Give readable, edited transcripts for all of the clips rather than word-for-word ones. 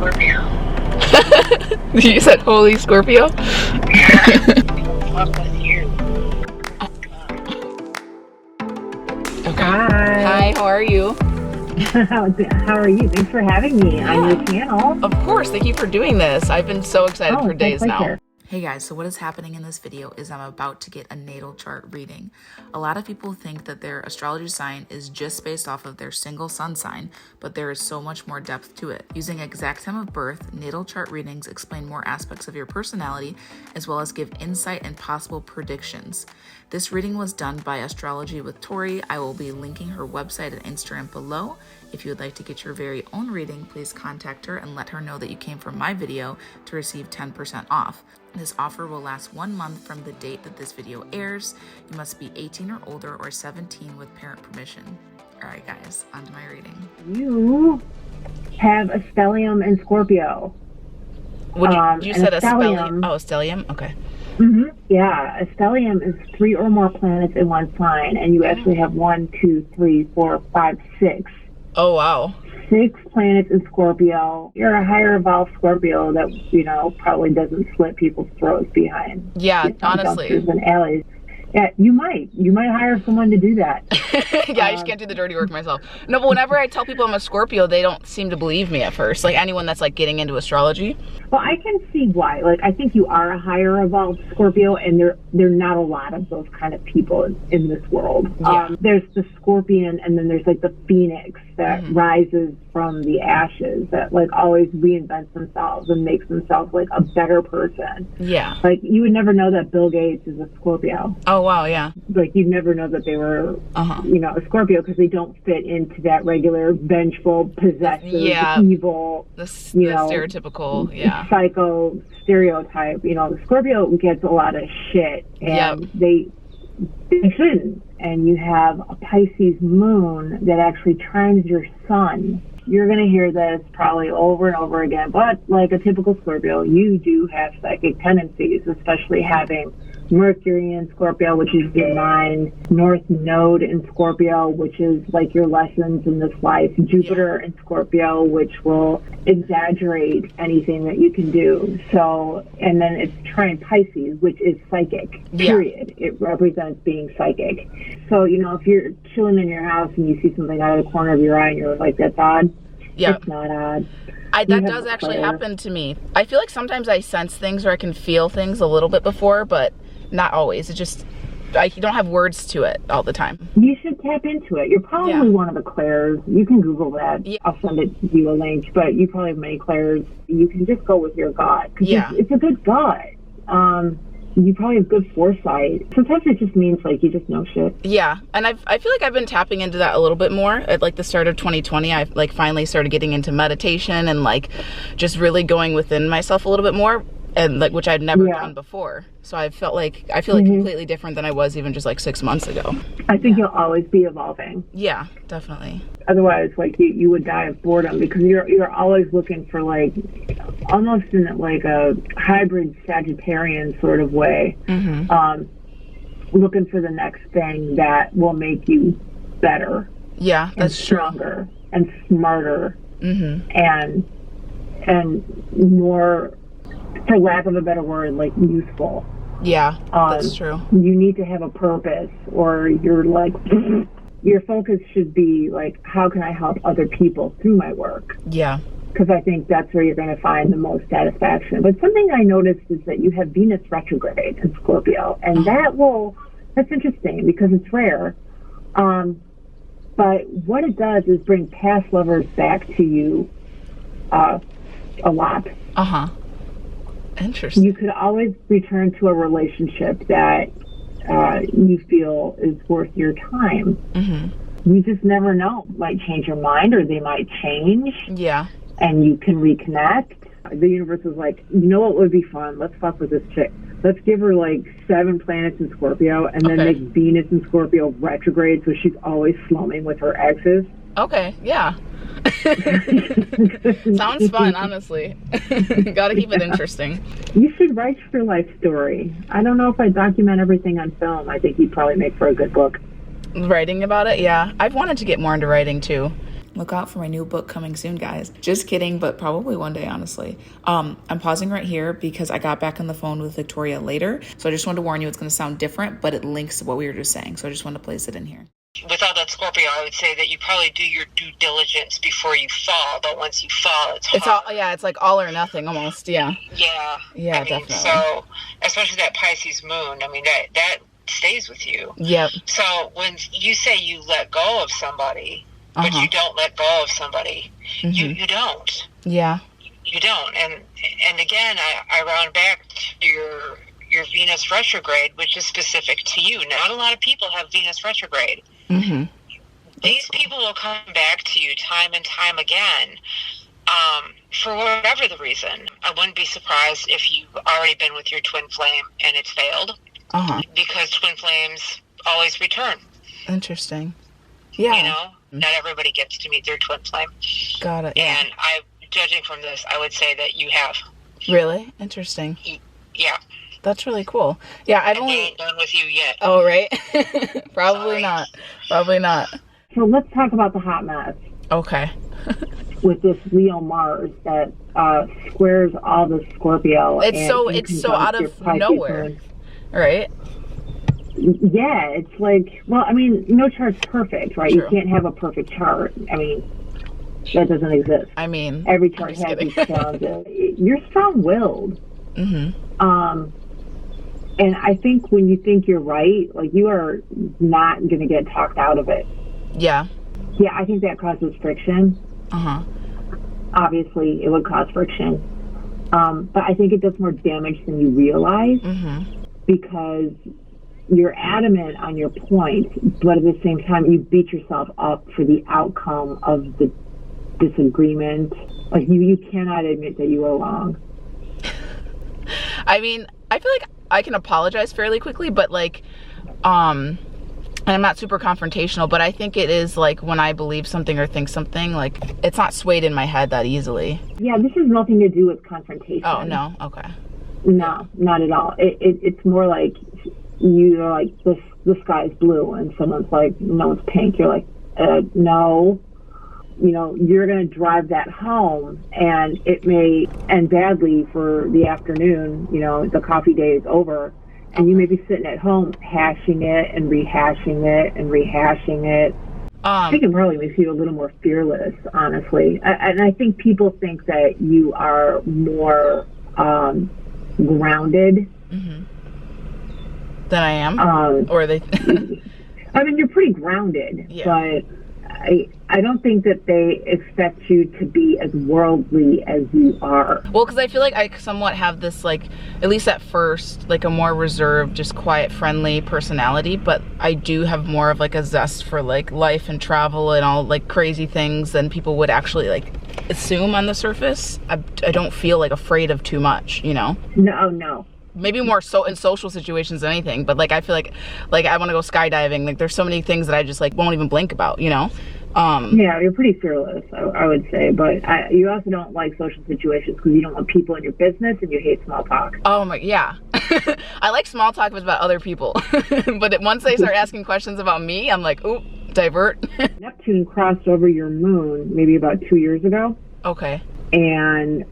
Scorpio. You said holy Scorpio? Yeah. Fuck with you. Okay. Hi. Hi, how are you? How are you? Thanks for having me on your channel. Of course, thank you for doing this. I've been so excited for days now. Hey guys, so what is happening in this video is I'm about to get a natal chart reading. A lot of people think that their astrology sign is just based off of their single sun sign, but there is so much more depth to it. Using exact time of birth, natal chart readings explain more aspects of your personality, as well as give insight and possible predictions. This reading was done by Astrology with Tori. I will be linking her website and Instagram below. If you would like to get your very own reading, please contact her and let her know that you came from my video to receive 10% off. This offer will last 1 month from the date that this video airs. You must be 18 or older or 17 with parent permission. All right, guys, on to my reading. You have a stellium in Scorpio. You said a stellium. Oh, a stellium? Okay. Yeah, a stellium is 3 or more planets in one sign, and you actually have 1, 2, 3, 4, 5, 6. Oh, wow. 6 planets in Scorpio. You're a higher evolved Scorpio that, probably doesn't slit people's throats behind. Yeah, honestly. Dumpsters and alleys. Yeah, you might hire someone to do that. Yeah, I just can't do the dirty work myself. No, but whenever I tell people I'm a Scorpio, they don't seem to believe me at first. Like anyone that's like getting into astrology. Well, I can see why. Like, I think you are a higher evolved Scorpio, and there are not a lot of those kind of people in this world. Yeah. There's the Scorpion, and then there's like the Phoenix that rises from the ashes, that like always reinvents themselves and makes themselves like a better person. Yeah. Like, you would never know that Bill Gates is a Scorpio. Oh, wow, yeah. Like, you'd never know that they were, a Scorpio, because they don't fit into that regular vengeful, possessive, evil, the stereotypical, psycho stereotype. The Scorpio gets a lot of shit, and they shouldn't. And you have a Pisces moon that actually trines your sun. You're going to hear this probably over and over again, but like a typical Scorpio, you do have psychic tendencies, especially having Mercury in Scorpio, which is your mind, North Node in Scorpio, which is like your lessons in this life, Jupiter in Scorpio, which will exaggerate anything that you can do. So, and then it's trine Pisces, which is psychic, period. It represents being psychic. So, if you're chilling in your house and you see something out of the corner of your eye and you're like, that's odd. Yeah. It's not odd. That does actually happen to me. I feel like sometimes I sense things or I can feel things a little bit before, but not always. It just, I don't have words to it all the time. You should tap into it. You're probably one of the clairs. You can Google that. Yeah. I'll send you a link, but you probably have many clairs. You can just go with your gut. It's a good gut. You probably have good foresight. Sometimes it just means like you just know shit. Yeah, and I feel like I've been tapping into that a little bit more at like the start of 2020. I've like finally started getting into meditation and like just really going within myself a little bit more, and like which I'd never done before. So I feel like completely different than I was even just like 6 months ago. I think you'll always be evolving. Yeah, definitely. Otherwise, like you would die of boredom, because you're always looking for like almost in like a hybrid Sagittarian sort of way, looking for the next thing that will make you better. Yeah, that's stronger and smarter and more, for lack of a better word, like useful. Yeah, that's true. You need to have a purpose, or you're like, your focus should be like, how can I help other people through my work? Yeah. Because I think that's where you're going to find the most satisfaction. But something I noticed is that you have Venus retrograde in Scorpio, and that's interesting because it's rare. But what it does is bring past lovers back to you a lot. Interesting. You could always return to a relationship that you feel is worth your time. You just never know. Might change your mind, or they might change. Yeah. And you can reconnect. The universe is like, you know what would be fun? Let's fuck with this chick. Let's give her like 7 planets in Scorpio, and then make Venus in Scorpio retrograde, so she's always slumming with her exes. Okay, yeah. Sounds fun, honestly. Gotta keep it interesting. You should write your life story. I don't know if I document everything on film. I think you'd probably make for a good book. Writing about it, yeah. I've wanted to get more into writing too. Look out for my new book coming soon, guys. Just kidding, but probably one day, honestly. I'm pausing right here because I got back on the phone with Victoria later. So I just wanted to warn you, it's going to sound different, but it links to what we were just saying. So I just wanted to place it in here. With all that Scorpio, I would say that you probably do your due diligence before you fall, but once you fall, it's hard. It's like all or nothing almost. Yeah. Yeah. Yeah, I mean, definitely. So, especially that Pisces moon, I mean, that stays with you. Yep. So when you say you let go of somebody, but you don't let go of somebody, you don't. Yeah. You don't. And again, I round back to your Venus retrograde, which is specific to you. Not a lot of people have Venus retrograde. These people will come back to you time and time again, for whatever the reason. I wouldn't be surprised if you've already been with your twin flame and it's failed, because twin flames always return. Interesting. Yeah. You know, not everybody gets to meet their twin flame. Got it. Yeah. And judging from this, I would say that you have. Really? Interesting. Yeah. That's really cool. Yeah, I've only... They ain't done with you yet. Oh, right? Probably not. Probably not. So let's talk about the hot mess. Okay. With this Leo Mars that squares all the Scorpio. It's so out of nowhere. Moon. Right? Yeah, it's like, well, I mean, no chart's perfect, right? True. You can't have a perfect chart. I mean, that doesn't exist. I mean, every chart has its challenges. You're strong-willed. And I think when you think you're right, like, you are not going to get talked out of it. Yeah. Yeah, I think that causes friction. Obviously, it would cause friction. But I think it does more damage than you realize, because you're adamant on your point, but at the same time, you beat yourself up for the outcome of the disagreement. Like, you cannot admit that you were wrong. I mean, I feel like I can apologize fairly quickly, but like, and I'm not super confrontational, but I think it is like when I believe something or think something, like, it's not swayed in my head that easily. Yeah, this has nothing to do with confrontation. Oh, no? Okay. No, not at all. It's more like you're like, the sky's blue, and someone's like, no, it's pink. You're like, no. You know, you're going to drive that home, and it may end badly for the afternoon. You know, the coffee day is over, and you may be sitting at home hashing it and rehashing it and rehashing it. I think it probably makes you a little more fearless, honestly. And I think people think that you are more grounded than I am, or they. I mean, you're pretty grounded, but I don't think that they expect you to be as worldly as you are. Well, because I feel like I somewhat have this, like, at least at first, like a more reserved, just quiet, friendly personality, but I do have more of like a zest for like life and travel and all like crazy things than people would actually like assume on the surface. I don't feel like afraid of too much, you know? No. Maybe more so in social situations than anything, but like I feel like I want to go skydiving. Like, there's so many things that I just like won't even blink about, you know? Yeah, you're pretty fearless, I would say, but you also don't like social situations because you don't want people in your business and you hate small talk. Oh my, yeah. I like small talk if it's about other people, but once they start asking questions about me, I'm like, ooh, divert. Neptune crossed over your moon maybe about 2 years ago. Okay. And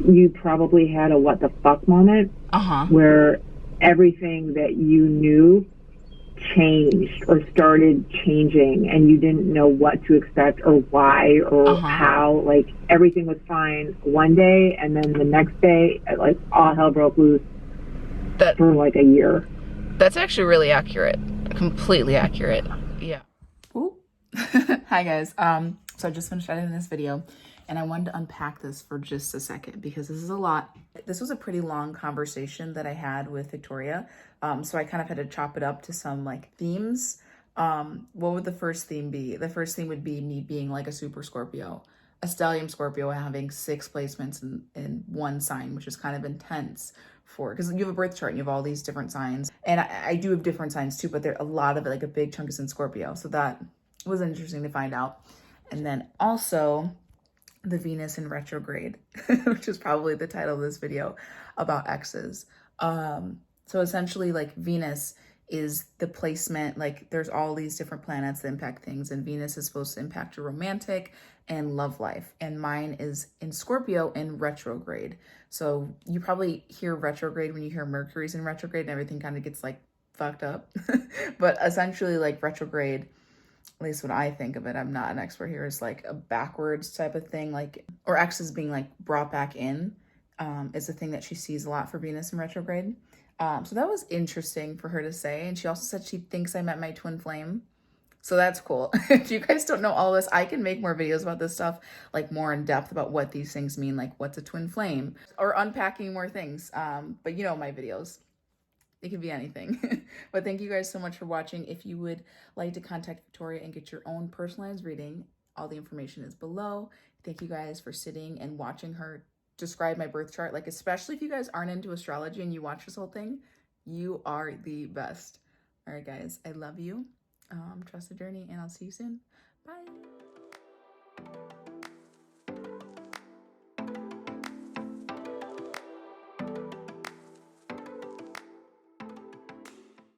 you probably had a what the fuck moment where everything that you knew changed or started changing, and you didn't know what to expect or why or how. Like, everything was fine one day, and then the next day, like, all hell broke loose for like a year. That's actually really accurate. Completely accurate. Yeah. Ooh. Hi guys. So I just finished editing this video, and I wanted to unpack this for just a second because this is a lot. This was a pretty long conversation that I had with Victoria. So I kind of had to chop it up to some like themes. What would the first theme be? The first theme would be me being like a super Scorpio, a stellium Scorpio, having 6 placements in one sign, which is kind of intense because you have a birth chart and you have all these different signs. And I do have different signs too, but a lot of it, like a big chunk is in Scorpio. So that was interesting to find out. And then also the Venus in retrograde, which is probably the title of this video, about exes. So essentially, like, Venus is the placement. Like there's all these different planets that impact things, and Venus is supposed to impact your romantic and love life. And mine is in Scorpio in retrograde. So you probably hear retrograde when you hear Mercury's in retrograde, and everything kind of gets like fucked up. But essentially like retrograde, at least when I think of it, I'm not an expert here, is like a backwards type of thing, like, or X is being like brought back in, is the thing that she sees a lot for Venus in retrograde. So that was interesting for her to say. And she also said she thinks I met my twin flame. So that's cool. If you guys don't know all this, I can make more videos about this stuff, like more in depth about what these things mean, like what's a twin flame, or unpacking more things. But you know my videos. It could be anything. But thank you guys so much for watching. If you would like to contact Victoria and get your own personalized reading, all the information is below. Thank you guys for sitting and watching her describe my birth chart. Like, especially if you guys aren't into astrology and you watch this whole thing, you are the best. All right, guys, I love you. Trust the journey, and I'll see you soon. Bye.